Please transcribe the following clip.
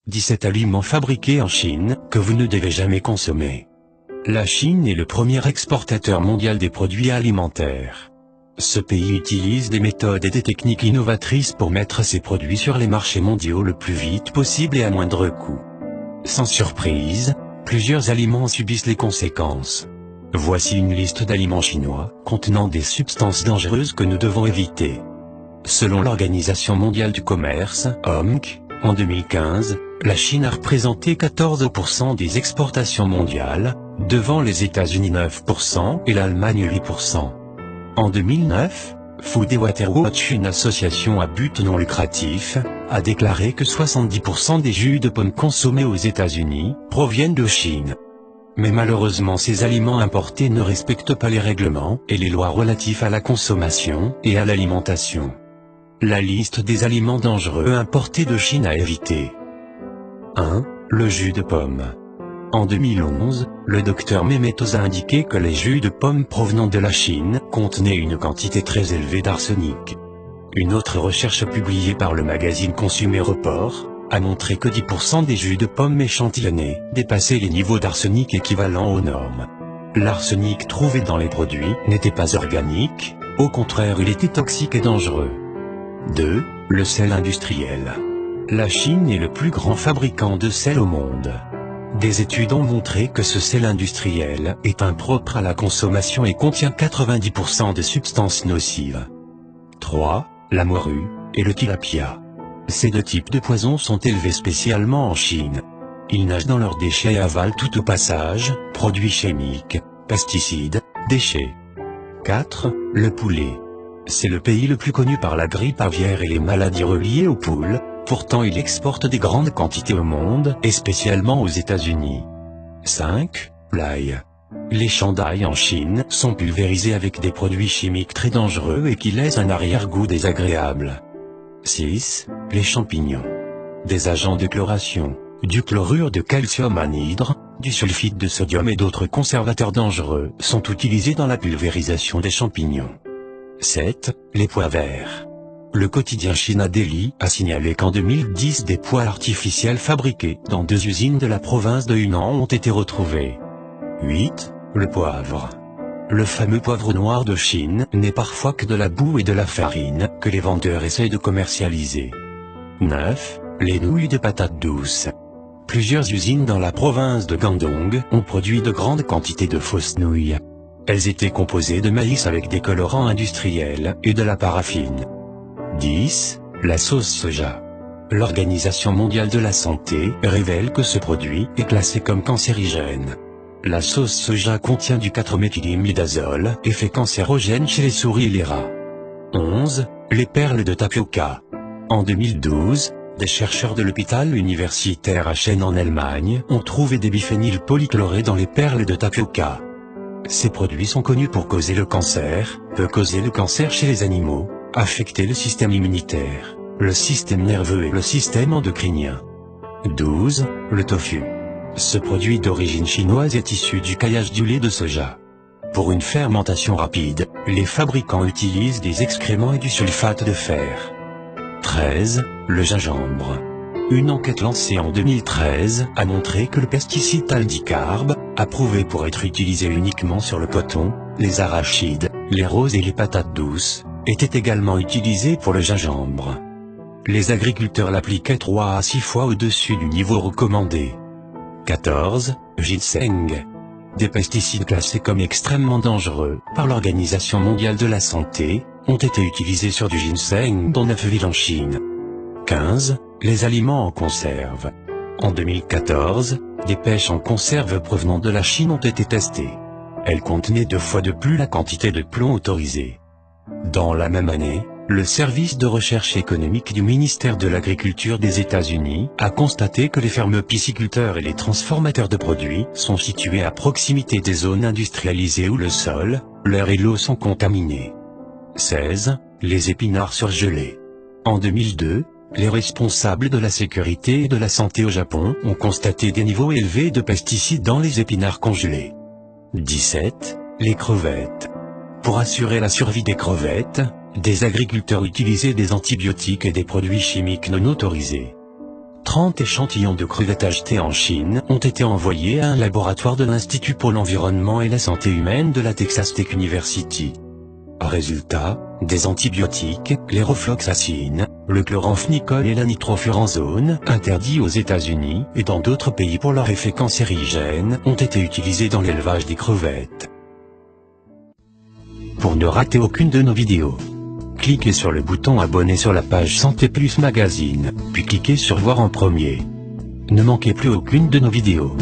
17 aliments fabriqués en Chine que vous ne devez jamais consommer. La Chine est le premier exportateur mondial des produits alimentaires. Ce pays utilise des méthodes et des techniques innovatrices pour mettre ses produits sur les marchés mondiaux le plus vite possible et à moindre coût. Sans surprise, plusieurs aliments subissent les conséquences. Voici une liste d'aliments chinois contenant des substances dangereuses que nous devons éviter. Selon l'Organisation mondiale du commerce, OMC, en 2015, la Chine a représenté 14% des exportations mondiales, devant les États-Unis 9% et l'Allemagne 8%. En 2009, Food and Water Watch, une association à but non lucratif, a déclaré que 70% des jus de pomme consommés aux États-Unis proviennent de Chine. Mais malheureusement ces aliments importés ne respectent pas les règlements et les lois relatifs à la consommation et à l'alimentation. La liste des aliments dangereux importés de Chine à éviter. 1. Le jus de pomme. En 2011, le docteur Mehmet a indiqué que les jus de pomme provenant de la Chine contenaient une quantité très élevée d'arsenic. Une autre recherche publiée par le magazine Consumer Report a montré que 10% des jus de pomme échantillonnés dépassaient les niveaux d'arsenic équivalents aux normes. L'arsenic trouvé dans les produits n'était pas organique, au contraire il était toxique et dangereux. 2. Le sel industriel. La Chine est le plus grand fabricant de sel au monde. Des études ont montré que ce sel industriel est impropre à la consommation et contient 90% de substances nocives. 3. La morue et le tilapia. Ces deux types de poissons sont élevés spécialement en Chine. Ils nagent dans leurs déchets et avalent tout au passage, produits chimiques, pesticides, déchets. 4. Le poulet. C'est le pays le plus connu par la grippe aviaire et les maladies reliées aux poules, pourtant il exporte des grandes quantités au monde et spécialement aux États-Unis. 5. L'ail. Les champs d'ail en Chine sont pulvérisés avec des produits chimiques très dangereux et qui laissent un arrière-goût désagréable. 6. Les champignons. Des agents de chloration, du chlorure de calcium anhydre, du sulfite de sodium et d'autres conservateurs dangereux sont utilisés dans la pulvérisation des champignons. 7. Les pois verts. Le quotidien China Daily a signalé qu'en 2010 des pois artificiels fabriqués dans 2 usines de la province de Hunan ont été retrouvés. 8. Le poivre. Le fameux poivre noir de Chine n'est parfois que de la boue et de la farine que les vendeurs essayent de commercialiser. 9. Les nouilles de patates douces. Plusieurs usines dans la province de Guangdong ont produit de grandes quantités de fausses nouilles. Elles étaient composées de maïs avec des colorants industriels et de la paraffine. 10. La sauce soja. L'Organisation mondiale de la santé révèle que ce produit est classé comme cancérigène. La sauce soja contient du 4-méthylimidazole, effet cancérogène chez les souris et les rats. 11. Les perles de tapioca. En 2012, des chercheurs de l'hôpital universitaire Aachen en Allemagne ont trouvé des biphényl polychlorés dans les perles de tapioca. Ces produits sont connus pour causer le cancer, peuvent causer le cancer chez les animaux, affecter le système immunitaire, le système nerveux et le système endocrinien. 12. Le tofu. Ce produit d'origine chinoise est issu du caillage du lait de soja. Pour une fermentation rapide, les fabricants utilisent des excréments et du sulfate de fer. 13. Le gingembre. Une enquête lancée en 2013 a montré que le pesticide aldicarbe, approuvé pour être utilisé uniquement sur le coton, les arachides, les roses et les patates douces, était également utilisé pour le gingembre. Les agriculteurs l'appliquaient 3 à 6 fois au-dessus du niveau recommandé. 14. Ginseng. Des pesticides classés comme extrêmement dangereux par l'Organisation mondiale de la santé ont été utilisés sur du ginseng dans 9 villes en Chine. 15. Les aliments en conserve. En 2014, des pêches en conserve provenant de la Chine ont été testées. Elles contenaient 2 fois de plus la quantité de plomb autorisée. Dans la même année, le service de recherche économique du ministère de l'Agriculture des États-Unis a constaté que les fermes pisciculteurs et les transformateurs de produits sont situés à proximité des zones industrialisées où le sol, l'air et l'eau sont contaminés. 16. Les épinards surgelés. En 2002, les responsables de la sécurité et de la santé au Japon ont constaté des niveaux élevés de pesticides dans les épinards congelés. 17. Les crevettes. Pour assurer la survie des crevettes, des agriculteurs utilisaient des antibiotiques et des produits chimiques non autorisés. 30 échantillons de crevettes achetées en Chine ont été envoyés à un laboratoire de l'Institut pour l'environnement et la santé humaine de la Texas Tech University. Résultat, des antibiotiques, l'érofloxacine, le chloramphenicol et la nitrofuranzone, interdits aux États-Unis et dans d'autres pays pour leur effet cancérigène, ont été utilisés dans l'élevage des crevettes. Pour ne rater aucune de nos vidéos, cliquez sur le bouton abonner sur la page Santé Plus Magazine, puis cliquez sur voir en premier. Ne manquez plus aucune de nos vidéos.